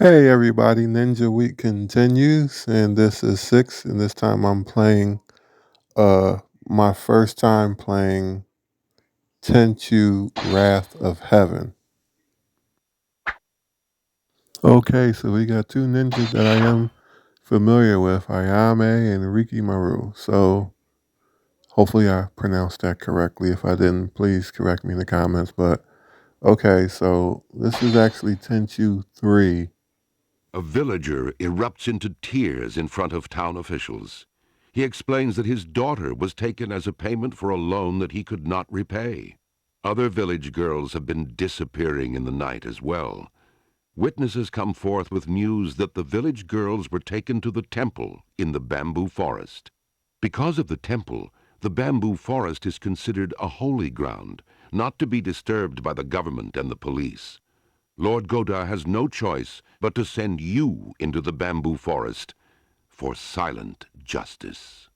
Hey everybody, Ninja Week continues, and this is six, and this time I'm playing my first time playing Tenchu Wrath of Heaven. Okay, so we got two ninjas that I am familiar with, Ayame and Rikimaru. So hopefully I pronounced that correctly. If I didn't, please correct me in the comments. But okay, so this is actually Tenchu 3. A villager erupts into tears in front of town officials. He explains that his daughter was taken as a payment for a loan that he could not repay. Other village girls have been disappearing in the night as well. Witnesses come forth with news that the village girls were taken to the temple in the bamboo forest. Because of the temple, the bamboo forest is considered a holy ground, not to be disturbed by the government and the police. Lord Goda has no choice but to send you into the bamboo forest for silent justice.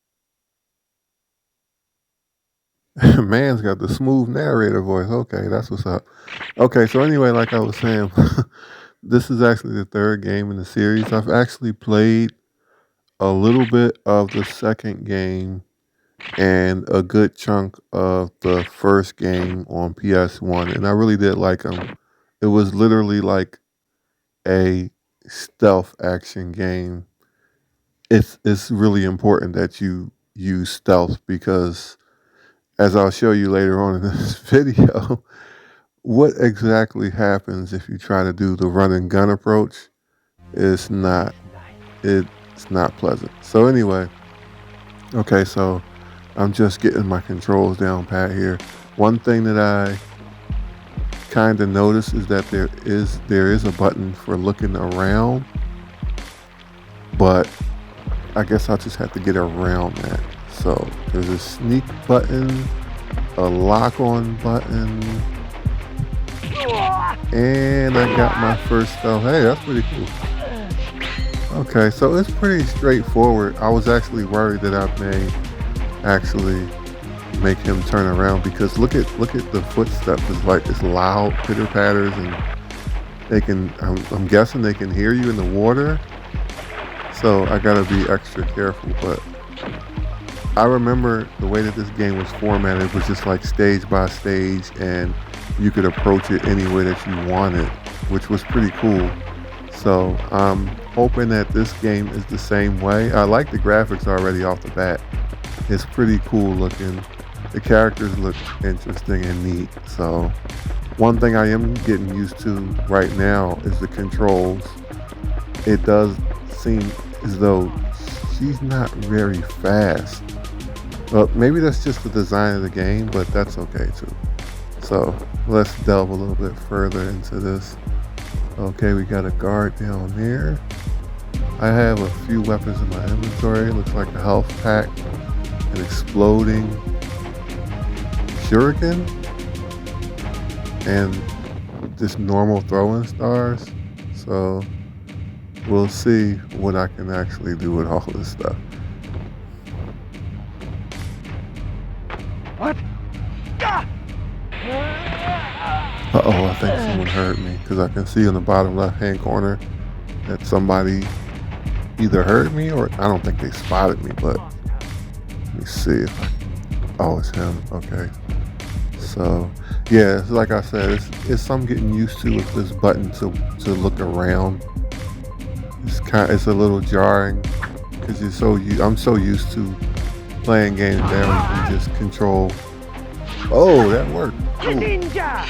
Man's got the smooth narrator voice. Okay, that's what's up. Okay, so anyway, like I was saying, this is actually the third game in the series. I've actually played a little bit of the second game and a good chunk of the first game on PS1, and I really did like them. It was literally like a stealth action game. It's really important that you use stealth because, as I'll show you later on in this video, what exactly happens if you try to do the run and gun approach is not it's not pleasant. So anyway, okay, so I'm just getting my controls down pat here. One thing that I kind of noticed is that there is a button for looking around, but I guess I'll just have to get around that. So there's a sneak button, a lock on button, and I got my first stealth. Hey, that's pretty cool. Okay, so it's pretty straightforward. I was actually worried that I may actually make him turn around because look at the footsteps. It's loud pitter patters, and they can. I'm guessing they can hear you in the water. So I gotta be extra careful. But I remember the way that this game was formatted was just like stage by stage, and you could approach it any way that you wanted, which was pretty cool. So I'm hoping that this game is the same way. I like the graphics already off the bat. It's pretty cool looking. The characters look interesting and neat. So one thing I am getting used to right now is the controls. It does seem as though she's not very fast. Well, maybe that's just the design of the game, but that's okay too. So let's delve a little bit further into this. Okay, we got a guard down there. I have a few weapons in my inventory. Looks like a health pack, an exploding shuriken, and just normal throwing stars. So we'll see what I can actually do with all this stuff. What? Uh-oh, I think someone heard me because I can see in the bottom left-hand corner that somebody either heard me or I don't think they spotted me, but let me see if I, oh, it's him. Okay. So, yeah, it's like I said, it's some getting used to with this button to look around. It's a little jarring because I'm so used to playing games now you can just control. Oh, that worked. Cool. Ninja!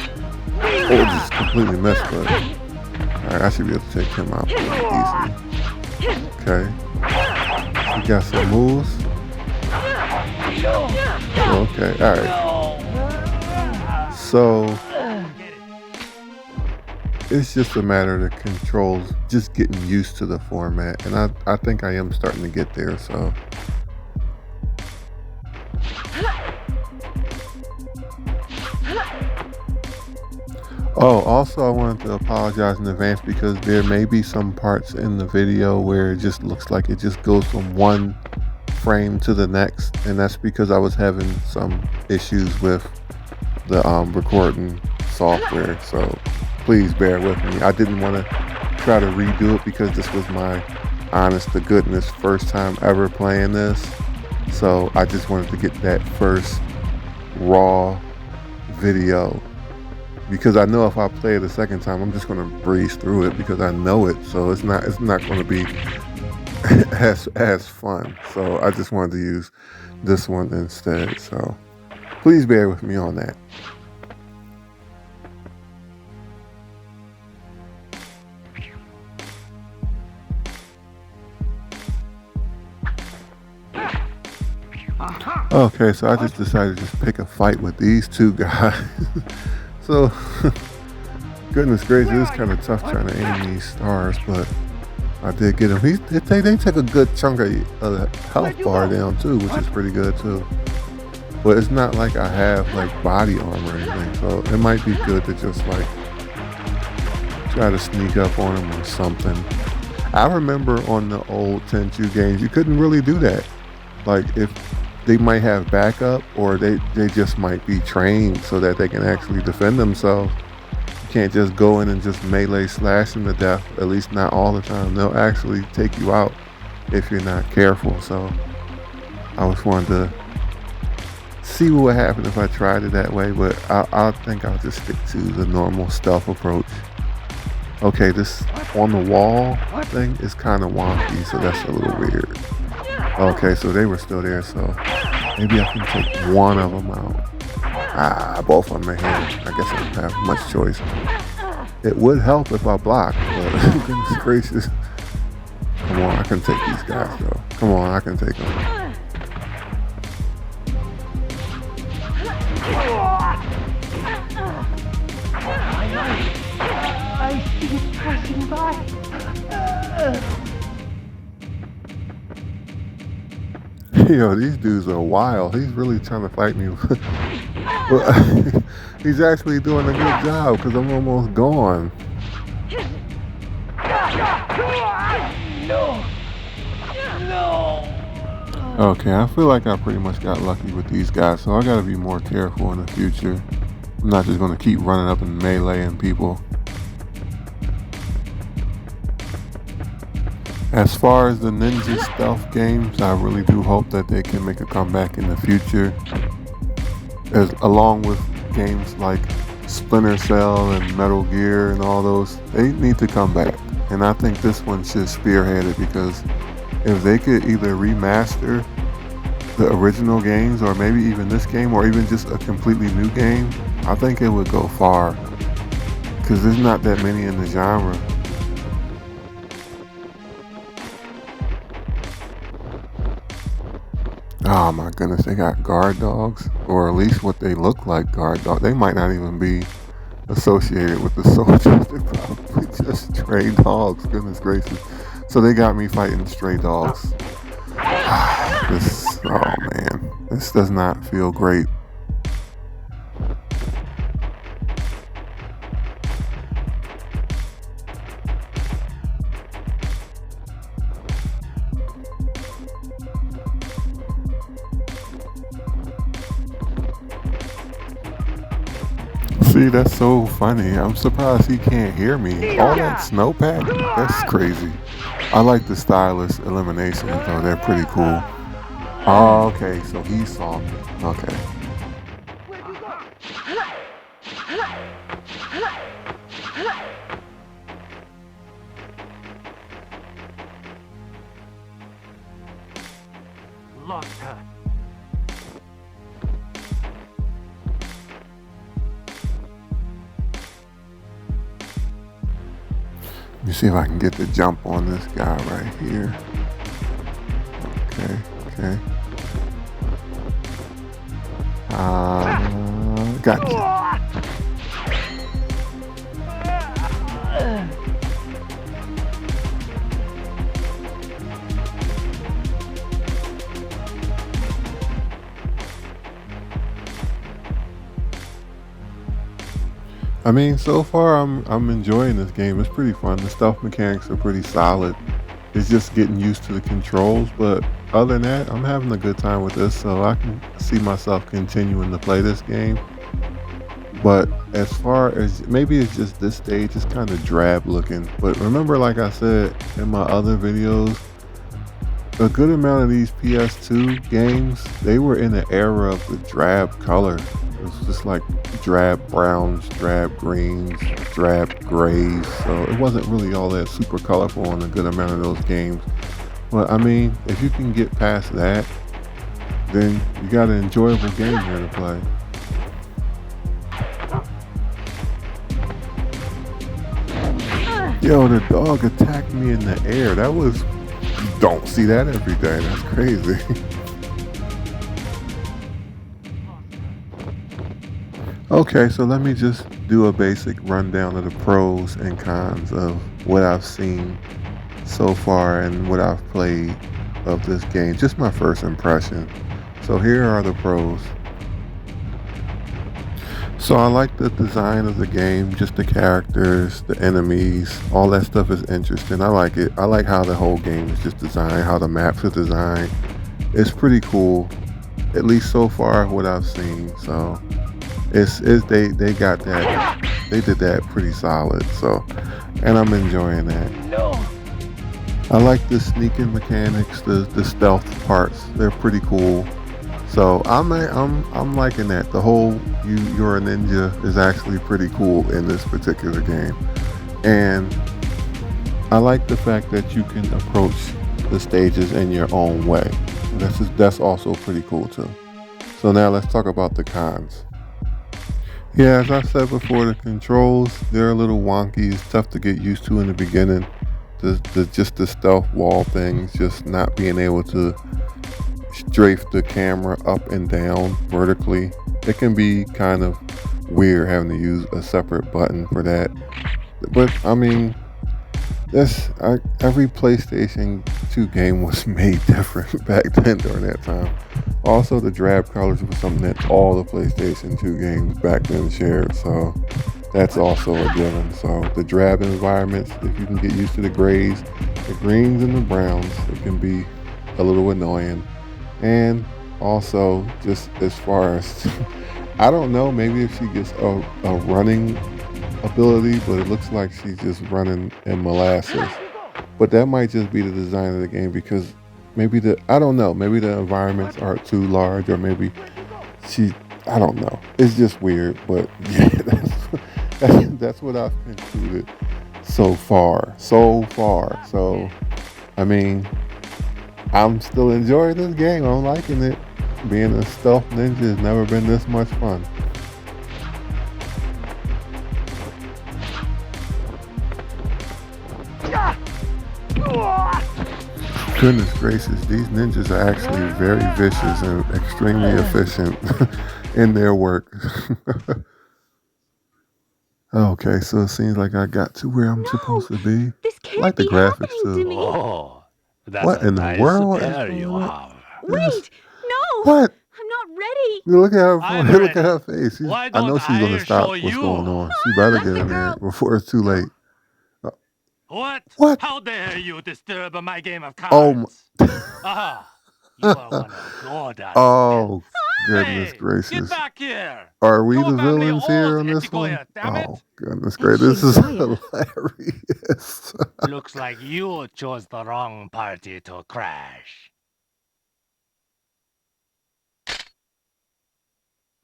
Oh, just completely messed up. Alright, I should be able to take him out pretty easily. Okay. We got some moves. Okay, alright. So it's just a matter of the controls, just getting used to the format. And I think I am starting to get there, so. Oh, also I wanted to apologize in advance because there may be some parts in the video where it just looks like it just goes from one frame to the next, and that's because I was having some issues with the recording software, so please bear with me. I didn't want to try to redo it because this was my honest to goodness first time ever playing this. So I just wanted to get that first raw video because I know if I play it a second time, I'm just gonna breeze through it because I know it. So it's not gonna be as fun. So I just wanted to use this one instead. So please bear with me on that. Okay, so I just decided to just pick a fight with these two guys. So, goodness gracious, it's kind of tough trying to aim these stars, but I did get them. They took a good chunk of health bar down too, which is pretty good too. But it's not like I have like body armor or anything, so it might be good to just like try to sneak up on them or something. I remember on the old Tenchu games, you couldn't really do that. Like if they might have backup or they just might be trained so that they can actually defend themselves. You can't just go in and just melee slash them to death, at least not all the time. They'll actually take you out if you're not careful. So I was wanting to see what would happen if I tried it that way, but I think I'll just stick to the normal stealth approach. Okay, this on the wall thing is kind of wonky, so that's a little weird. Okay, so they were still there, so maybe I can take one of them out. Both of them are here. I guess I don't have much choice. It would help if I blocked, but goodness gracious. Come on, I can take these guys though. Come on, I can take them. I see it passing by. Yo, these dudes are wild. He's really trying to fight me. But he's actually doing a good job because I'm almost gone. Okay, I feel like I pretty much got lucky with these guys, so I gotta be more careful in the future. I'm not just gonna keep running up and meleeing people. As far as the ninja stealth games, I really do hope that they can make a comeback in the future. Along with games like Splinter Cell and Metal Gear and all those, they need to come back. And I think this one should spearhead it because if they could either remaster the original games or maybe even this game or even just a completely new game, I think it would go far because there's not that many in the genre. Oh my goodness, they got guard dogs, or at least what they look like guard dogs. They might not even be associated with the soldiers. They're probably just stray dogs, goodness gracious. So they got me fighting stray dogs. Oh man, this does not feel great. See, that's so funny. I'm surprised he can't hear me. All that snowpack, that's crazy. I like the stylish eliminations though, they're pretty cool. Oh, okay, so he saw me. Okay. Lost her. Let me see if I can get the jump on this guy right here. Okay. Gotcha. I mean, so far I'm enjoying this game. It's pretty fun. The stealth mechanics are pretty solid. It's just getting used to the controls, but other than that, I'm having a good time with this, so I can see myself continuing to play this game. But as far as maybe it's just this stage, it's kind of drab looking. But remember, like I said in my other videos, a good amount of these PS2 games, they were in the era of the drab color. It was just like drab browns, drab greens, drab grays. So it wasn't really all that super colorful in a good amount of those games. But I mean, if you can get past that, then you got an enjoyable game here to play. Yo, the dog attacked me in the air. That was, you don't see that every day. That's crazy. Okay, so let me just do a basic rundown of the pros and cons of what I've seen so far and what I've played of this game. Just my first impression. So here are the pros. So I like the design of the game, just the characters, the enemies, all that stuff is interesting. I like it. I like how the whole game is just designed, how the maps are designed. It's pretty cool, at least so far what I've seen. So they got that, they did that pretty solid. So, and I'm enjoying that. I like the sneaking mechanics, the stealth parts. They're pretty cool. So I'm liking that. The whole you're a ninja is actually pretty cool in this particular game. And I like the fact that you can approach the stages in your own way. That's also pretty cool too. So now let's talk about the cons. Yeah, as I said before, the controls, they're a little wonky. It's tough to get used to in the beginning. Just the stealth wall things, just not being able to strafe the camera up and down vertically. It can be kind of weird having to use a separate button for that. But I mean, every PlayStation 2 game was made different back then during that time. Also, the drab colors was something that all the PlayStation 2 games back then shared, so that's also a given. So the drab environments, if you can get used to the grays, the greens and the browns, it can be a little annoying. And also, just as far as, I don't know, maybe if she gets a running ability, but it looks like she's just running in molasses. But that might just be the design of the game, because maybe I don't know, maybe the environments aren't too large, or maybe I don't know. It's just weird, but yeah, that's what I've concluded so far. So, I mean, I'm still enjoying this game. I'm liking it. Being a stealth ninja has never been this much fun. Goodness gracious, these ninjas are actually very vicious and extremely efficient in their work. Okay, so it seems like I got to where I'm supposed to be. This I can't like the be graphics happening to too. me. Oh, that's What a in the nice world is pair you going on? have. Wait, no, What? I'm not ready. Look at her. I'm Look at ready. her face. Why I know don't she's gonna I stop show what's you? going on. She better Let get the in there girl- before it's too late. What? What? How dare you disturb my game of Oh, my, cards? Ah, you are one of Gordon's oh, pets. goodness Hey, get gracious. back here. Are we Your the family villains here owns on this one? Etigoya, damn it. Oh, goodness gracious. This is Etigoya? hilarious. Looks like you chose the wrong party to crash.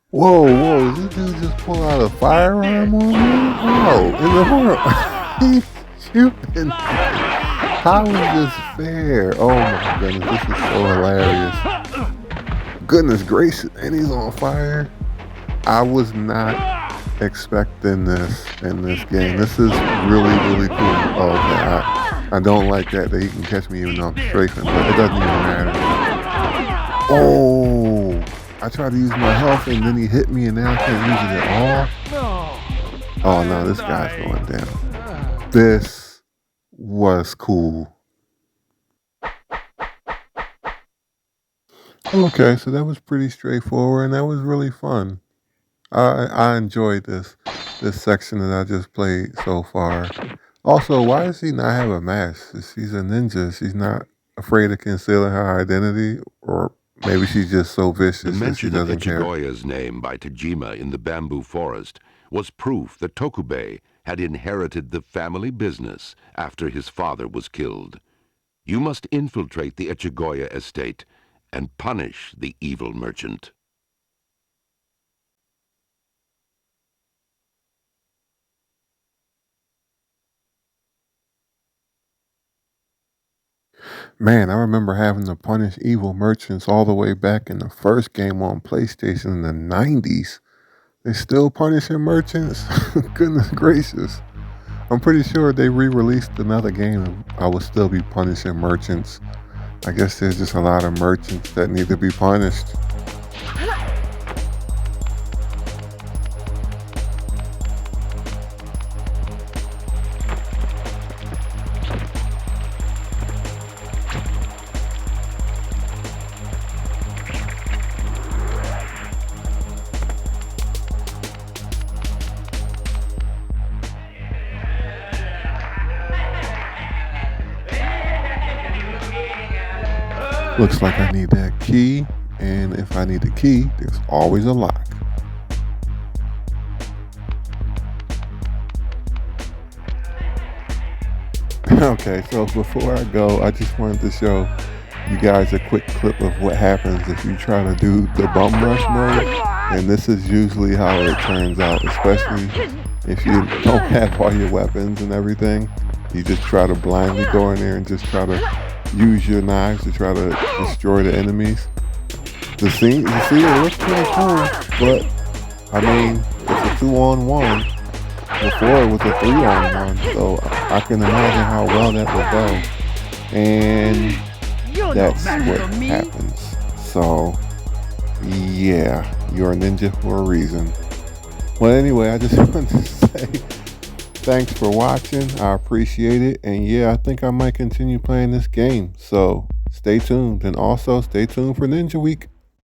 Whoa, this dude just pull out a firearm on me? Oh, in the world. He's shooting. How is this fair? Oh my goodness, this is so hilarious. Goodness gracious, and he's on fire. I was not expecting this in this game. This is really, really cool. Oh, okay, I don't like that he can catch me even though I'm strafing, but it doesn't even matter. Oh, I tried to use my health and then he hit me and now I can't use it at all. Oh no, this guy's going down. This was cool. Okay, so that was pretty straightforward and that was really fun. I enjoyed this section that I just played so far. Also, why does she not have a mask? She's a ninja. She's not afraid of concealing her identity, or maybe she's just so The vicious that she mention of doesn't care. Ichigoya's name by Tajima in the bamboo forest was proof that Tokubei had inherited the family business after his father was killed. You must infiltrate the Echigoya estate and punish the evil merchant. Man, I remember having to punish evil merchants all the way back in the first game on PlayStation in the 90s. They're still punishing merchants? Goodness gracious. I'm pretty sure they re-released another game and I would still be punishing merchants. I guess there's just a lot of merchants that need to be punished. Looks like I need that key, and if I need the key, there's always a lock. Okay, so before I go, I just wanted to show you guys a quick clip of what happens if you try to do the bum rush mode, and this is usually how it turns out, especially if you don't have all your weapons and everything. You just try to blindly go in there and just try to use your knives to try to destroy the enemies. You see, it looks pretty cool, but I mean, it's a 2-on-1. Before it was a 3-on-1, so I can imagine how well that would go. And that's what happens. So, yeah, you're a ninja for a reason. Well, anyway, I just wanted to say thanks for watching. I appreciate it. And yeah, I think I might continue playing this game. So stay tuned. And also stay tuned for Ninja Week.